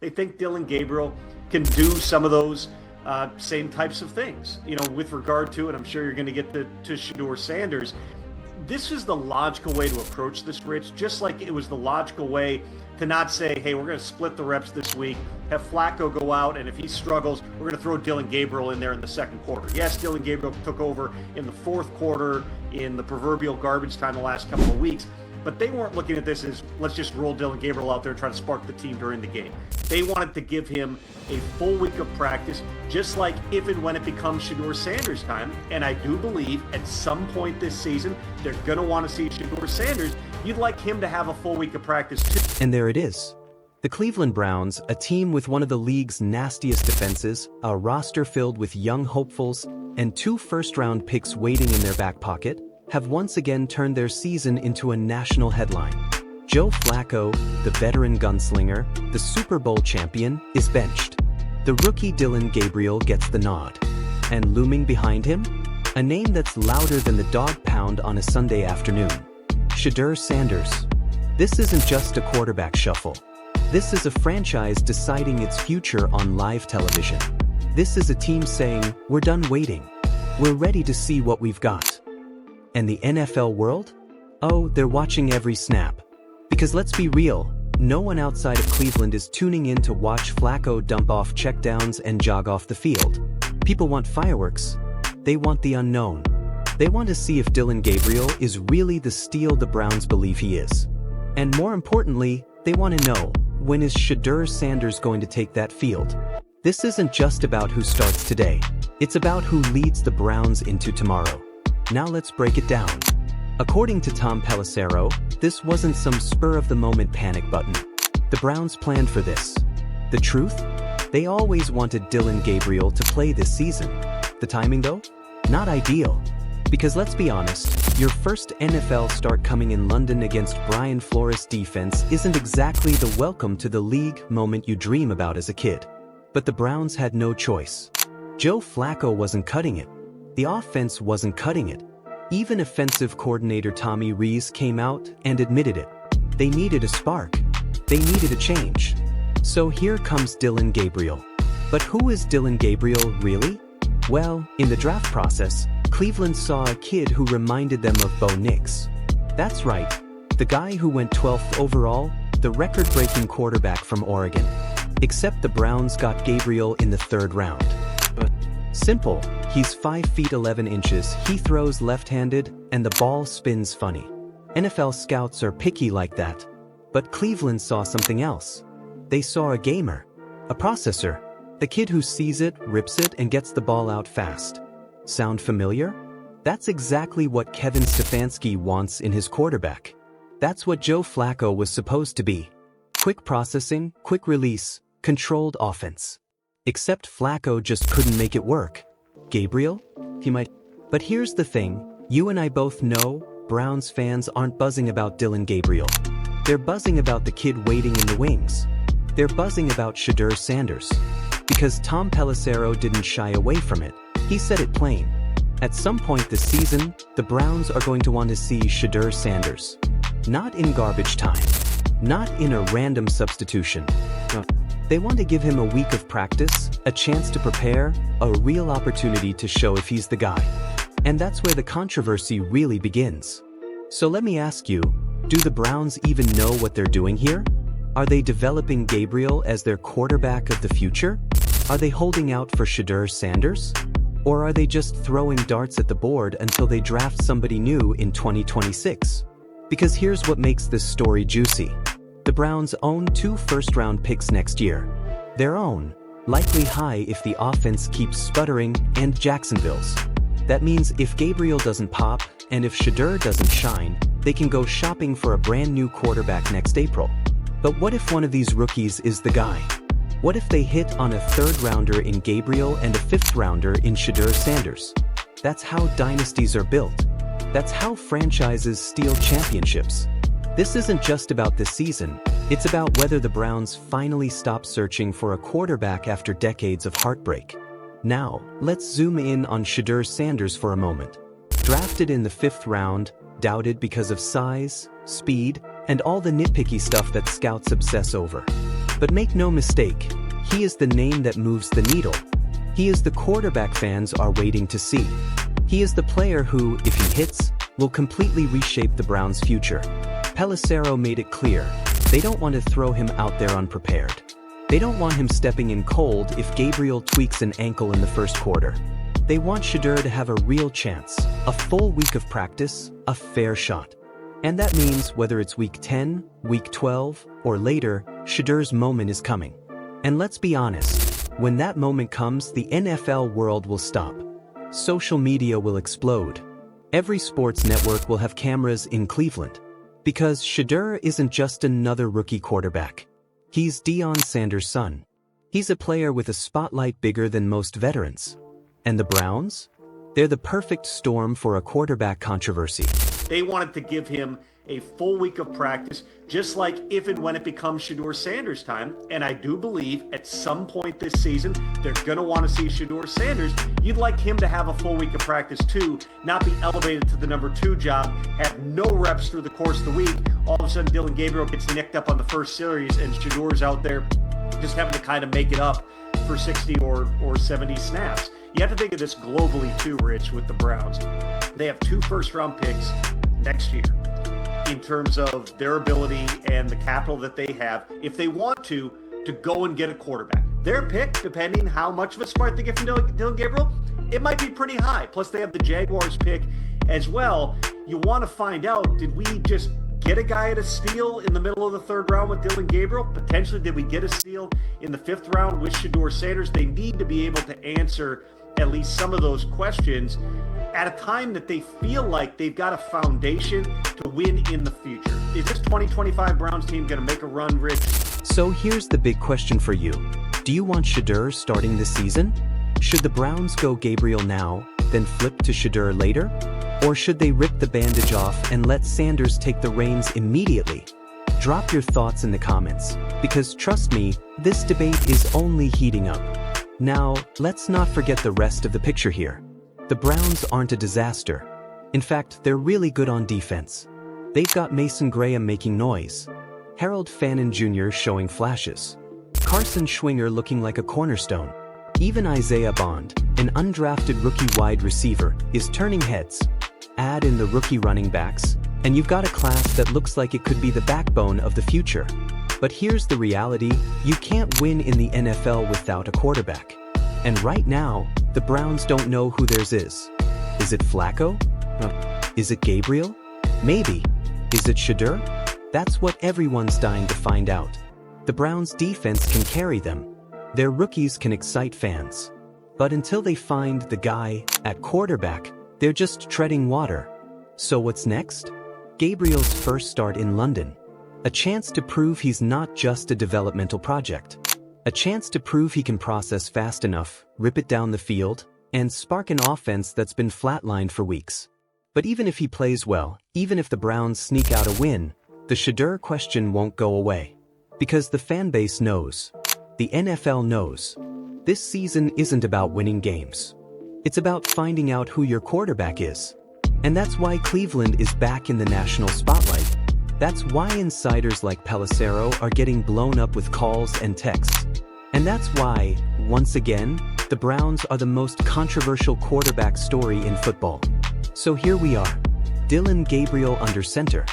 They think Dillon Gabriel can do some of those same types of things, with regard to, and I'm sure you're going to get to Shedeur Sanders. This is the logical way to approach this, Rich, just like it was the logical way to not say, hey, we're going to split the reps this week, have Flacco go out, and if he struggles, we're going to throw Dillon Gabriel in there in the second quarter. Yes, Dillon Gabriel took over in the fourth quarter in the proverbial garbage time the last couple of weeks, but they weren't looking at this as, let's just roll Dillon Gabriel out there and try to spark the team during the game. They wanted to give him a full week of practice, just like if and when it becomes Shedeur Sanders time. And I do believe at some point this season, they're going to want to see Shedeur Sanders. You'd like him to have a full week of practice too. And there it is. The Cleveland Browns, a team with one of the league's nastiest defenses, a roster filled with young hopefuls, and 2 first-round picks waiting in their back pocket, have once again turned their season into a national headline. Joe Flacco, the veteran gunslinger, the Super Bowl champion, is benched. The rookie Dillon Gabriel gets the nod. And looming behind him? A name that's louder than the dog pound on a Sunday afternoon. Shedeur Sanders. This isn't just a quarterback shuffle. This is a franchise deciding its future on live television. This is a team saying, we're done waiting. We're ready to see what we've got. And the NFL world? Oh, they're watching every snap. Because let's be real, no one outside of Cleveland is tuning in to watch Flacco dump off checkdowns and jog off the field. People want fireworks. They want the unknown. They want to see if Dillon Gabriel is really the steal the Browns believe he is. And more importantly, they want to know, when is Shedeur Sanders going to take that field? This isn't just about who starts today. It's about who leads the Browns into tomorrow. Now let's break it down. According to Tom Pelissero, this wasn't some spur-of-the-moment panic button. The Browns planned for this. The truth? They always wanted Dillon Gabriel to play this season. The timing, though? Not ideal. Because let's be honest, your first NFL start coming in London against Brian Flores' defense isn't exactly the welcome to the league moment you dream about as a kid. But the Browns had no choice. Joe Flacco wasn't cutting it. The offense wasn't cutting it. Even offensive coordinator Tommy Rees came out and admitted it. They needed a spark. They needed a change. So here comes Dillon Gabriel. But who is Dillon Gabriel really? Well, in the draft process, Cleveland saw a kid who reminded them of Bo Nix. That's right, the guy who went 12th overall, the record-breaking quarterback from Oregon. Except the Browns got Gabriel in the 3rd round. Simple, he's 5 feet 11 inches, he throws left-handed, and the ball spins funny. NFL scouts are picky like that. But Cleveland saw something else. They saw a gamer, a processor, a kid who sees it, rips it, and gets the ball out fast. Sound familiar? That's exactly what Kevin Stefanski wants in his quarterback. That's what Joe Flacco was supposed to be. Quick processing, quick release, controlled offense. Except Flacco just couldn't make it work. Gabriel? He might. But here's the thing, you and I both know Browns fans aren't buzzing about Dillon Gabriel. They're buzzing about the kid waiting in the wings. They're buzzing about Shedeur Sanders. Because Tom Pelissero didn't shy away from it. He said it plain. At some point this season, the Browns are going to want to see Shedeur Sanders. Not in garbage time. Not in a random substitution. No. They want to give him a week of practice, a chance to prepare, a real opportunity to show if he's the guy. And that's where the controversy really begins. So let me ask you, do the Browns even know what they're doing here? Are they developing Gabriel as their quarterback of the future? Are they holding out for Shedeur Sanders? Or are they just throwing darts at the board until they draft somebody new in 2026? Because here's what makes this story juicy. The Browns own 2 first-round picks next year. Their own, likely high if the offense keeps sputtering, and Jacksonville's. That means if Gabriel doesn't pop, and if Shedeur doesn't shine, they can go shopping for a brand new quarterback next April. But what if one of these rookies is the guy? What if they hit on a 3rd-rounder in Gabriel and a 5th-rounder in Shedeur Sanders? That's how dynasties are built. That's how franchises steal championships. This isn't just about this season, it's about whether the Browns finally stop searching for a quarterback after decades of heartbreak. Now, let's zoom in on Shedeur Sanders for a moment. Drafted in the 5th round, doubted because of size, speed, and all the nitpicky stuff that scouts obsess over. But make no mistake, he is the name that moves the needle. He is the quarterback fans are waiting to see. He is the player who, if he hits, will completely reshape the Browns' future. Pelissero made it clear, they don't want to throw him out there unprepared. They don't want him stepping in cold if Gabriel tweaks an ankle in the first quarter. They want Shedeur to have a real chance, a full week of practice, a fair shot. And that means whether it's week 10, week 12, or later, Shedeur's moment is coming. And let's be honest, when that moment comes, the NFL world will stop. Social media will explode. Every sports network will have cameras in Cleveland. Because Shedeur isn't just another rookie quarterback. He's Dillon Sanders' son. He's a player with a spotlight bigger than most veterans. And the Browns? They're the perfect storm for a quarterback controversy. They wanted to give him a full week of practice, just like if and when it becomes Shedeur Sanders' time. And I do believe at some point this season, they're going to want to see Shedeur Sanders. You'd like him to have a full week of practice too, not be elevated to the number 2 job, have no reps through the course of the week. All of a sudden, Dillon Gabriel gets nicked up on the first series and Shedeur's out there just having to kind of make it up for 60 or 70 snaps. You have to think of this globally too, Rich, with the Browns. They have 2 first-round picks next year in terms of their ability and the capital that they have, if they want to go and get a quarterback. Their pick, depending how much of a smart they get from Dillon Gabriel, it might be pretty high. Plus, they have the Jaguars pick as well. You want to find out, did we just get a guy at a steal in the middle of the 3rd round with Dillon Gabriel? Potentially, did we get a steal in the 5th round with Shedeur Sanders? They need to be able to answer at least some of those questions at a time that they feel like they've got a foundation to win in the future. Is this 2025 Browns team going to make a run, Rich? So here's the big question for you. Do you want Shedeur starting this season? Should the Browns go Gabriel now, then flip to Shedeur later? Or should they rip the bandage off and let Sanders take the reins immediately? Drop your thoughts in the comments, because trust me, this debate is only heating up. Now, let's not forget the rest of the picture here. The Browns aren't a disaster. In fact, they're really good on defense. They've got Mason Graham making noise, Harold Fannin Jr. showing flashes, Carson Schwinger looking like a cornerstone. Even Isaiah Bond, an undrafted rookie wide receiver, is turning heads. Add in the rookie running backs, and you've got a class that looks like it could be the backbone of the future. But here's the reality, you can't win in the NFL without a quarterback. And right now, the Browns don't know who theirs is. Is it Flacco? Is it Gabriel? Maybe. Is it Shedeur? That's what everyone's dying to find out. The Browns' defense can carry them. Their rookies can excite fans. But until they find the guy at quarterback, they're just treading water. So what's next? Gabriel's first start in London. A chance to prove he's not just a developmental project. A chance to prove he can process fast enough, rip it down the field, and spark an offense that's been flatlined for weeks. But even if he plays well, even if the Browns sneak out a win, the Shedeur question won't go away. Because the fan base knows. The NFL knows. This season isn't about winning games. It's about finding out who your quarterback is. And that's why Cleveland is back in the national spotlight. That's why insiders like Pelissero are getting blown up with calls and texts. And that's why, once again, the Browns are the most controversial quarterback story in football. So here we are. Dillon Gabriel under center.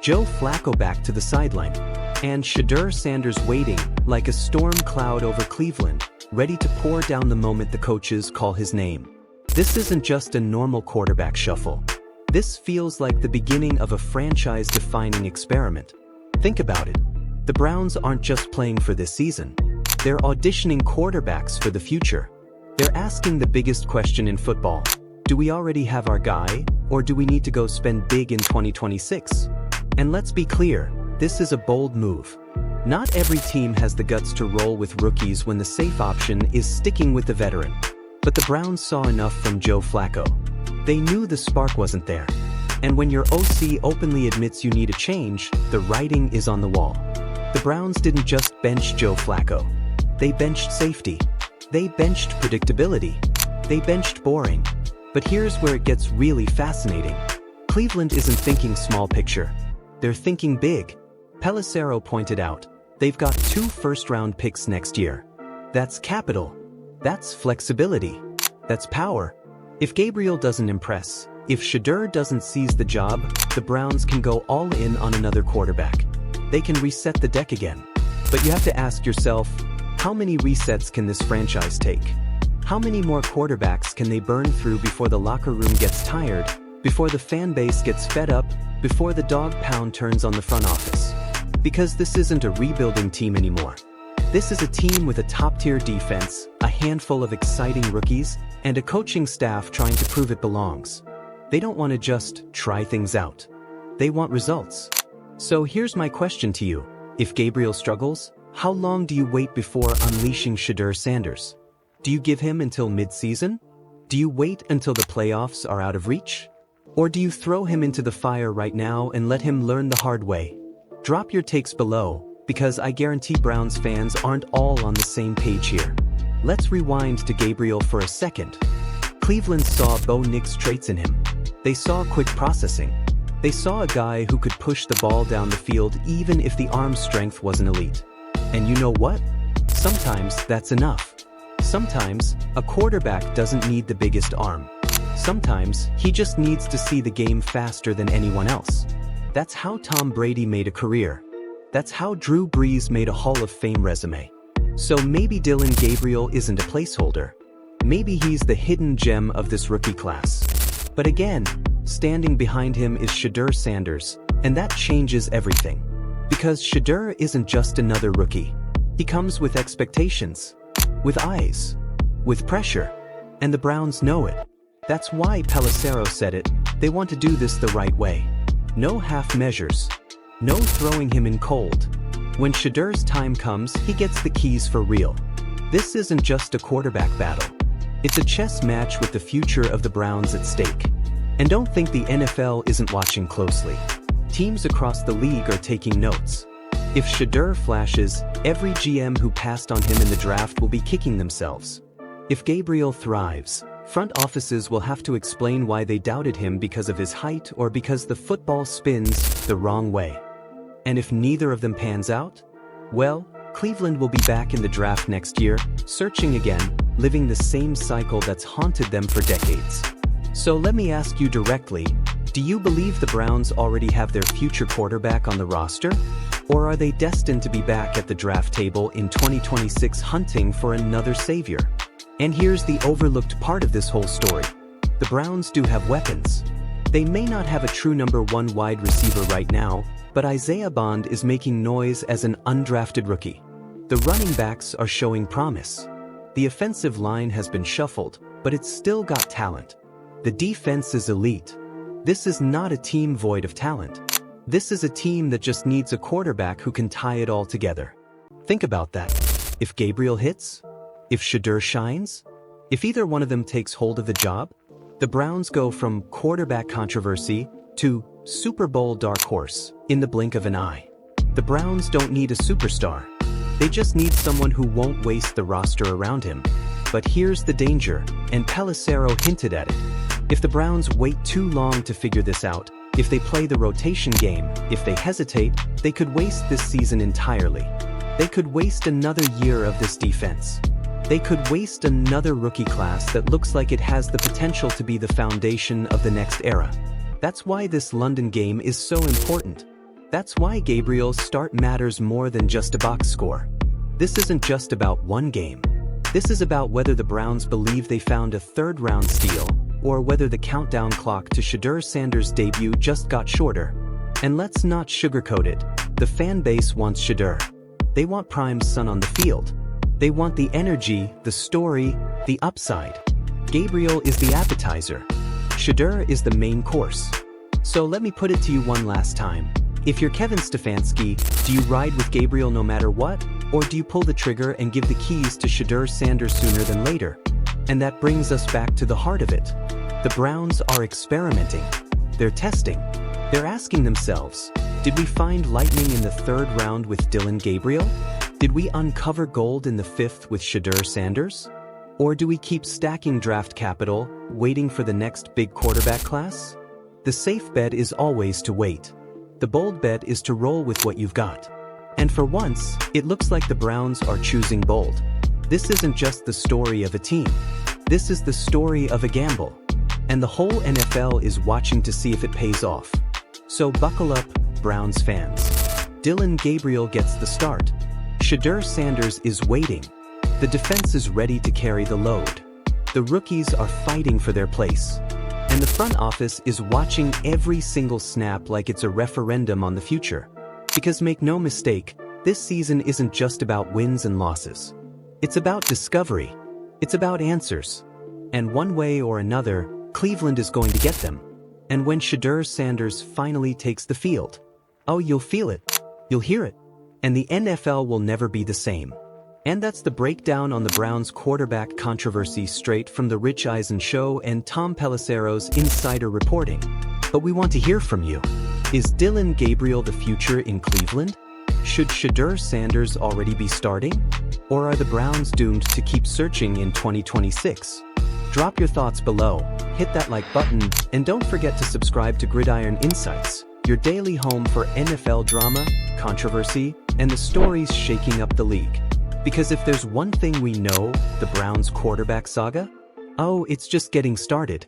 Joe Flacco back to the sideline. And Shedeur Sanders waiting like a storm cloud over Cleveland, ready to pour down the moment the coaches call his name. This isn't just a normal quarterback shuffle. This feels like the beginning of a franchise-defining experiment. Think about it. The Browns aren't just playing for this season. They're auditioning quarterbacks for the future. They're asking the biggest question in football. Do we already have our guy, or do we need to go spend big in 2026? And let's be clear, this is a bold move. Not every team has the guts to roll with rookies when the safe option is sticking with the veteran. But the Browns saw enough from Joe Flacco. They knew the spark wasn't there. And when your OC openly admits you need a change, the writing is on the wall. The Browns didn't just bench Joe Flacco. They benched safety. They benched predictability. They benched boring. But here's where it gets really fascinating. Cleveland isn't thinking small picture. They're thinking big. Pelissero pointed out, They've got 2 first-round picks next year. That's capital. That's flexibility. That's power. If Gabriel doesn't impress, if Shedeur doesn't seize the job, the Browns can go all in on another quarterback. They can reset the deck again. But you have to ask yourself, how many resets can this franchise take? How many more quarterbacks can they burn through before the locker room gets tired, before the fan base gets fed up, before the dog pound turns on the front office? Because this isn't a rebuilding team anymore. This is a team with a top-tier defense, a handful of exciting rookies, and a coaching staff trying to prove it belongs. They don't want to just try things out. They want results. So here's my question to you. If Gabriel struggles, how long do you wait before unleashing Shedeur Sanders? Do you give him until mid-season? Do you wait until the playoffs are out of reach? Or do you throw him into the fire right now and let him learn the hard way? Drop your takes below, because I guarantee Browns fans aren't all on the same page here. Let's rewind to Gabriel for a second. Cleveland saw Bo Nix's traits in him. They saw quick processing. They saw a guy who could push the ball down the field even if the arm strength wasn't elite. And you know what? Sometimes that's enough. Sometimes, a quarterback doesn't need the biggest arm. Sometimes, he just needs to see the game faster than anyone else. That's how Tom Brady made a career. That's how Drew Brees made a Hall of Fame resume. So maybe Dillon Gabriel isn't a placeholder. Maybe he's the hidden gem of this rookie class. But again, standing behind him is Shedeur Sanders, and that changes everything. Because Shedeur isn't just another rookie. He comes with expectations, with eyes, with pressure, and the Browns know it. That's why Pelissero said it, they want to do this the right way. No half measures. No throwing him in cold. When Shedeur's time comes, he gets the keys for real. This isn't just a quarterback battle. It's a chess match with the future of the Browns at stake. And don't think the NFL isn't watching closely. Teams across the league are taking notes. If Shedeur flashes, every GM who passed on him in the draft will be kicking themselves. If Gabriel thrives, front offices will have to explain why they doubted him because of his height or because the football spins the wrong way. And if neither of them pans out, well, Cleveland will be back in the draft next year, searching again, living the same cycle that's haunted them for decades. So let me ask you directly, do you believe the Browns already have their future quarterback on the roster? Or are they destined to be back at the draft table in 2026 hunting for another savior? And here's the overlooked part of this whole story. The Browns do have weapons. They may not have a true number 1 wide receiver right now, but Isaiah Bond is making noise as an undrafted rookie. The running backs are showing promise. The offensive line has been shuffled, but it's still got talent. The defense is elite. This is not a team void of talent. This is a team that just needs a quarterback who can tie it all together. Think about that. If Gabriel hits, if Shedeur shines, if either one of them takes hold of the job, the Browns go from quarterback controversy to Super Bowl dark horse in the blink of an eye. The Browns don't need a superstar. They just need someone who won't waste the roster around him. But here's the danger, and Pelissero hinted at it. If the Browns wait too long to figure this out, if they play the rotation game, if they hesitate, they could waste this season entirely. They could waste another year of this defense. They could waste another rookie class that looks like it has the potential to be the foundation of the next era. That's why this London game is so important. That's why Gabriel's start matters more than just a box score. This isn't just about one game. This is about whether the Browns believe they found a third-round steal, or whether the countdown clock to Shedeur Sanders' debut just got shorter. And let's not sugarcoat it. The fan base wants Shedeur. They want Prime's son on the field. They want the energy, the story, the upside. Gabriel is the appetizer. Shedeur is the main course. So let me put it to you one last time. If you're Kevin Stefanski, do you ride with Gabriel no matter what? Or do you pull the trigger and give the keys to Shedeur Sanders sooner than later? And that brings us back to the heart of it. The Browns are experimenting. They're testing. They're asking themselves, did we find lightning in the 3rd round with Dillon Gabriel? Did we uncover gold in the 5th with Shedeur Sanders? Or do we keep stacking draft capital, waiting for the next big quarterback class? The safe bet is always to wait. The bold bet is to roll with what you've got. And for once, it looks like the Browns are choosing bold. This isn't just the story of a team. This is the story of a gamble. And the whole NFL is watching to see if it pays off. So buckle up, Browns fans. Dillon Gabriel gets the start. Shedeur Sanders is waiting. The defense is ready to carry the load. The rookies are fighting for their place. And the front office is watching every single snap like it's a referendum on the future. Because make no mistake, this season isn't just about wins and losses. It's about discovery. It's about answers. And one way or another, Cleveland is going to get them. And when Shedeur Sanders finally takes the field, oh, you'll feel it. You'll hear it. And the NFL will never be the same. And that's the breakdown on the Browns quarterback controversy straight from the Rich Eisen Show and Tom Pelissero's insider reporting. But we want to hear from you. Is Dillon Gabriel the future in Cleveland? Should Shedeur Sanders already be starting? Or are the Browns doomed to keep searching in 2026? Drop your thoughts below, hit that like button, and don't forget to subscribe to Gridiron Insights, your daily home for NFL drama, controversy, and the stories shaking up the league. Because if there's one thing we know, the Browns quarterback saga? Oh, it's just getting started.